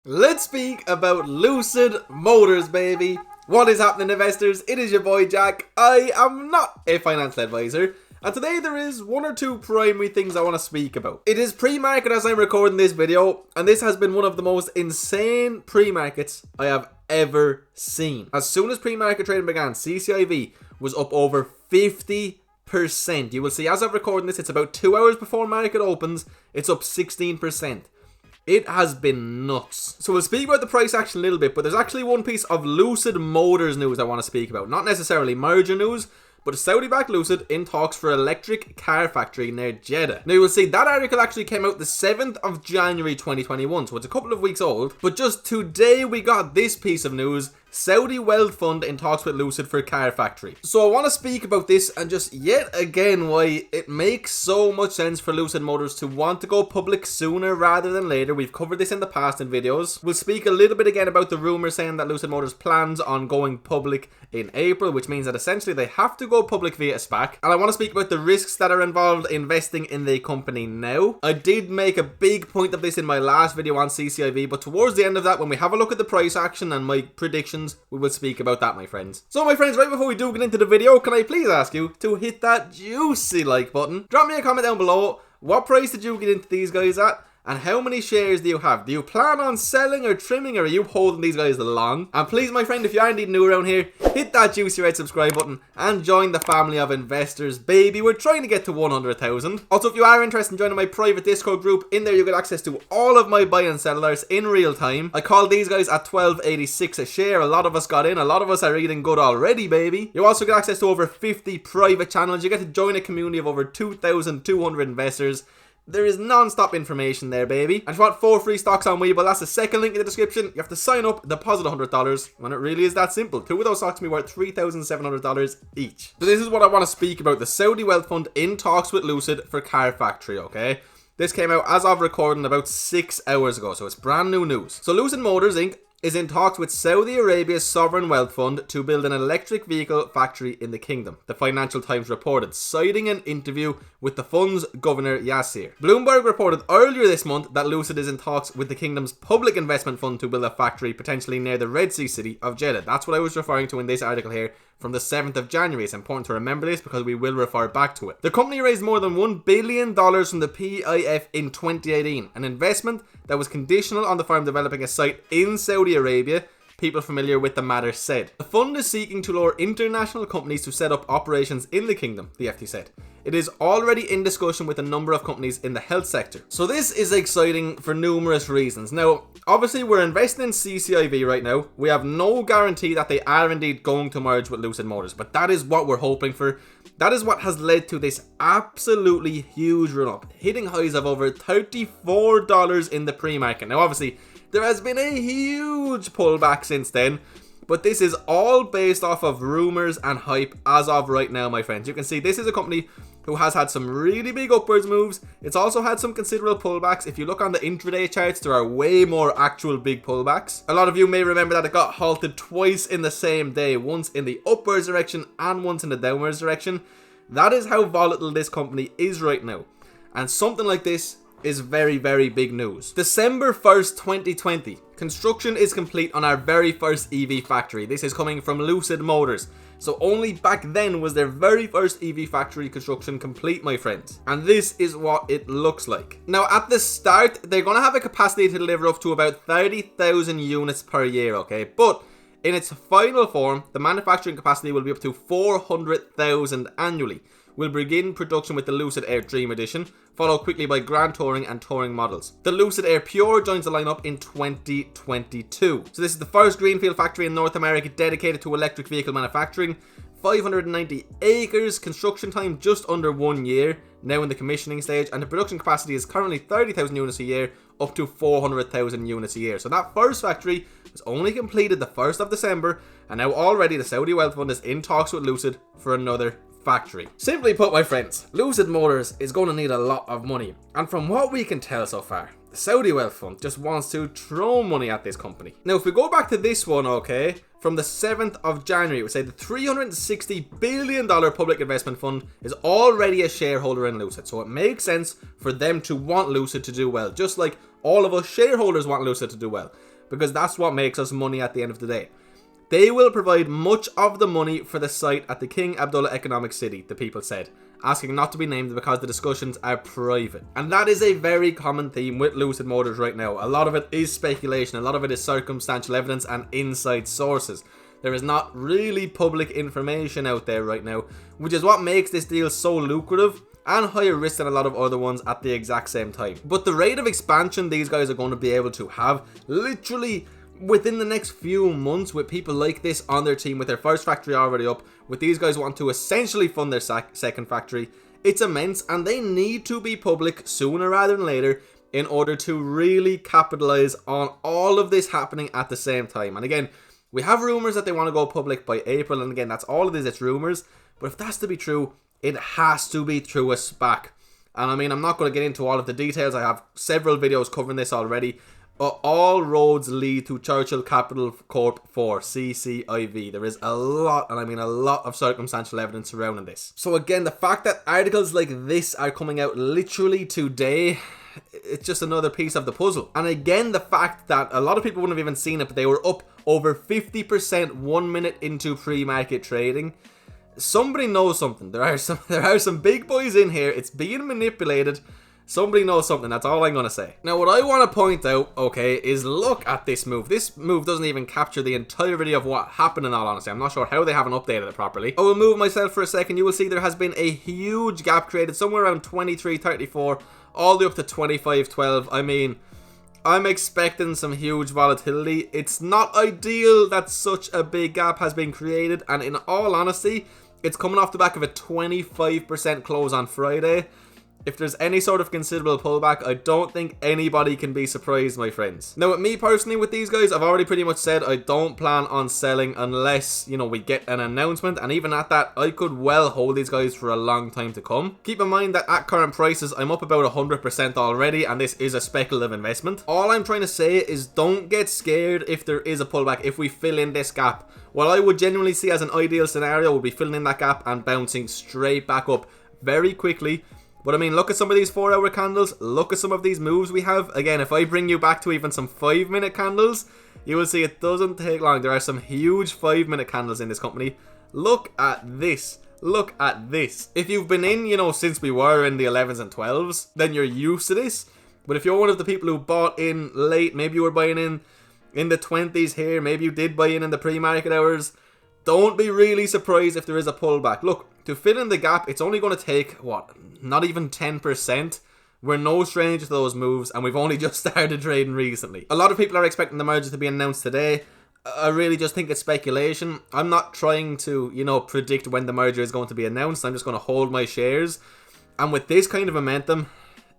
Let's speak about Lucid Motors, baby. What is happening, investors? It is your boy Jack. I am not a financial advisor, and today there is one or two primary things I want to speak about. It is pre-market as I'm recording this video, and this has been one of the most insane pre-markets I have ever seen. As soon as pre-market trading began, CCIV was up over 50%. You will see as I'm recording this, it's about 2 hours before market opens, it's up 16%. It has been nuts. So we'll speak about the price action a little bit, but there's actually one piece of Lucid Motors news I want to speak about. Not necessarily merger news, but Saudi-backed Lucid in talks for electric car factory near Jeddah. Now you will see that article actually came out the 7th of January 2021, so it's a couple of weeks old. But just today we got this piece of news. Saudi wealth fund in talks with Lucid for car factory. So I want to speak about this and just yet again why it makes so much sense for Lucid Motors to want to go public sooner rather than later. We've covered this in the past in videos. We'll speak a little bit again about the rumor saying that Lucid Motors plans on going public in April, which means that essentially they have to go public via a SPAC. And I want to speak about the risks that are involved investing in the company now. I did make a big point of this in my last video on CCIV, but towards the end of that, when we have a look at the price action and my predictions, we will speak about that, my friends. So my friends, right before we do get into the video, can I please ask you to hit that juicy like button? Drop me a comment down below. What price did you get into these guys at? And how many shares do you have? Do you plan on selling or trimming, or are you holding these guys long? And please, my friend, if you are indeed new around here, hit that juicy red subscribe button and join the family of investors, baby. We're trying to get to 100,000. Also, if you are interested in joining my private Discord group, in there you get access to all of my buy and sell alerts in real time. I called these guys at 12.86 a share. A lot of us got in. A lot of us are eating good already, baby. You also get access to over 50 private channels. You get to join a community of over 2,200 investors. There is non-stop information there, baby. And if you want 4 free stocks on Webull, that's the second link in the description. You have to sign up, deposit $100, when it really is that simple. 2 of those stocks will be worth $3,700 each. So this is what I want to speak about. The Saudi wealth fund in talks with Lucid for car factory, okay? This came out as of recording about 6 hours ago, so it's brand new news. So Lucid Motors Inc. is in talks with Saudi Arabia's sovereign wealth fund to build an electric vehicle factory in the kingdom, the Financial Times reported, citing an interview with the fund's governor Yasir. Bloomberg reported earlier this month that Lucid is in talks with the kingdom's public investment fund to build a factory potentially near the Red Sea city of Jeddah. That's what I was referring to in this article here from the 7th of January. It's important to remember this because we will refer back to it. The company raised more than $1 billion from the PIF in 2018, an investment that was conditional on the firm developing a site in Saudi Arabia, people familiar with the matter said. The fund is seeking to lure international companies to set up operations in the kingdom, the FT said. It is already in discussion with a number of companies in the health sector. So this is exciting for numerous reasons. Now, obviously we're investing in CCIV right now. We have no guarantee that they are indeed going to merge with Lucid Motors, but that is what we're hoping for. That is what has led to this absolutely huge run-up, hitting highs of over $34 in the pre-market. Now, obviously, there has been a huge pullback since then, but this is all based off of rumors and hype as of right now, my friends. You can see this is a company who has had some really big upwards moves. It's also had some considerable pullbacks. If you look on the intraday charts, there are way more actual big pullbacks. A lot of you may remember that it got halted twice in the same day, once in the upwards direction and once in the downwards direction. That is how volatile this company is right now. And something like this is very, very big news. December 1st, 2020. Construction is complete on our very first EV factory. This is coming from Lucid Motors. So only back then was their very first EV factory construction complete, my friends. And this is what it looks like. Now, at the start, they're going to have a capacity to deliver up to about 30,000 units per year, okay? But in its final form, the manufacturing capacity will be up to 400,000 annually. Will begin production with the Lucid Air Dream Edition, followed quickly by Grand Touring and Touring models. The Lucid Air Pure joins the lineup in 2022. So this is the first greenfield factory in North America dedicated to electric vehicle manufacturing. 590 acres, construction time just under 1 year, now in the commissioning stage, and the production capacity is currently 30,000 units a year, up to 400,000 units a year. So that first factory was only completed the 1st of December, and now already the Saudi Wealth Fund is in talks with Lucid for another factory. Simply put, my friends, Lucid Motors is going to need a lot of money, and from what we can tell so far, the Saudi Wealth Fund just wants to throw money at this company. Now, if we go back to this one, okay, from the 7th of January, it would say the $360 billion public investment fund is already a shareholder in Lucid, so it makes sense for them to want Lucid to do well, just like all of us shareholders want Lucid to do well. because that's what makes us money at the end of the day. They will provide much of the money for the site at the King Abdullah Economic City, the people said, asking not to be named because the discussions are private. And that is a very common theme with Lucid Motors right now. A lot of it is speculation, a lot of it is circumstantial evidence and inside sources. There is not really public information out there right now, which is what makes this deal so lucrative and higher risk than a lot of other ones at the exact same time. But the rate of expansion these guys are going to be able to have literally within the next few months, with people like this on their team, with their first factory already up, with these guys wanting to essentially fund their second factory, it's immense, and they need to be public sooner rather than later in order to really capitalize on all of this happening at the same time. And again, we have rumors that they want to go public by April, and again, that's all it is, it's rumors. But if that's to be true, it has to be through a SPAC. And I mean, I'm not going to get into all of the details. I have several videos covering this already. But all roads lead to Churchill Capital Corp 4, CCIV. There is a lot, and I mean a lot, of circumstantial evidence surrounding this. So again, the fact that articles like this are coming out literally today, it's just another piece of the puzzle. And again, the fact that a lot of people wouldn't have even seen it, but they were up over 50% 1 minute into pre-market trading. Somebody knows something. There are some big boys in here. It's being manipulated. Somebody knows something, that's all I'm going to say. Now, what I want to point out, okay, is look at this move. This move doesn't even capture the entirety of what happened, in all honesty. I'm not sure how they haven't updated it properly. I will move myself for a second. You will see there has been a huge gap created, somewhere around 23.34, all the way up to 25.12. I mean, I'm expecting some huge volatility. It's not ideal that such a big gap has been created, and in all honesty, it's coming off the back of a 25% close on Friday. If there's any sort of considerable pullback, I don't think anybody can be surprised, my friends. Now, with me personally, with these guys, I've already pretty much said I don't plan on selling unless, you know, we get an announcement. And even at that, I could well hold these guys for a long time to come. Keep in mind that at current prices, I'm up about 100% already, and this is a speculative investment. All I'm trying to say is don't get scared if there is a pullback, if we fill in this gap. What I would genuinely see as an ideal scenario would be filling in that gap and bouncing straight back up very quickly. But I mean, look at some of these 4-hour candles. Look at some of these moves we have. Again, if I bring you back to even some 5-minute candles, you will see it doesn't take long. There are some huge 5-minute candles in this company. Look at this. Look at this. If you've been in, you know, since we were in the 11s and 12s, then you're used to this. But if you're one of the people who bought in late, maybe you were buying in the 20s here, maybe you did buy in the pre-market hours, don't be really surprised if there is a pullback. Look, to fill in the gap, it's only going to take, what, not even 10%. We're no stranger to those moves, and we've only just started trading recently. A lot of people are expecting the merger to be announced today. I really just think it's speculation. I'm not trying to, you know, predict when the merger is going to be announced. I'm just going to hold my shares. And with this kind of momentum,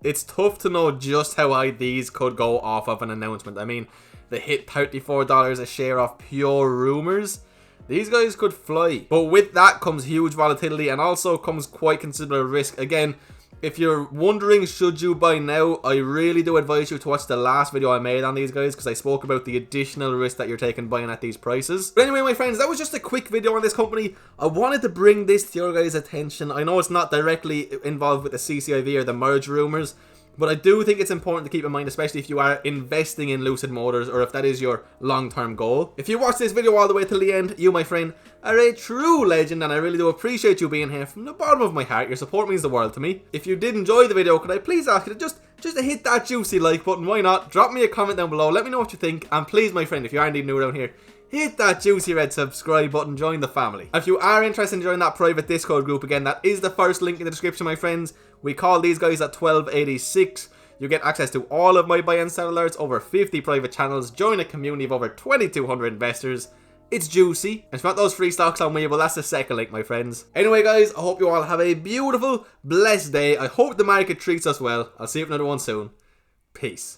it's tough to know just how high these could go off of an announcement. I mean, they hit $34 a share off pure rumors. These guys could fly. But with that comes huge volatility, and also comes quite considerable risk. Again, if you're wondering should you buy now, I really do advise you to watch the last video I made on these guys, because I spoke about the additional risk that you're taking buying at these prices. But anyway, my friends, that was just a quick video on this company. I wanted to bring this to your guys' attention. I know it's not directly involved with the CCIV or the merge rumors, but I do think it's important to keep in mind, especially if you are investing in Lucid Motors, or if that is your long-term goal. If you watched this video all the way till the end, you, my friend, are a true legend, and I really do appreciate you being here from the bottom of my heart. Your support means the world to me. If you did enjoy the video, could I please ask you to just hit that juicy like button? Why not? Drop me a comment down below, let me know what you think, and please, my friend, if you are indeed new around here, hit that juicy red subscribe button, join the family. If you are interested in joining that private Discord group, again, that is the first link in the description, my friends. We call these guys at 1286. You get access to all of my buy and sell alerts, over 50 private channels, join a community of over 2,200 investors. It's juicy. And if you want those free stocks on me, well, that's the second link, my friends. Anyway, guys, I hope you all have a beautiful, blessed day. I hope the market treats us well. I'll see you for another one soon. Peace.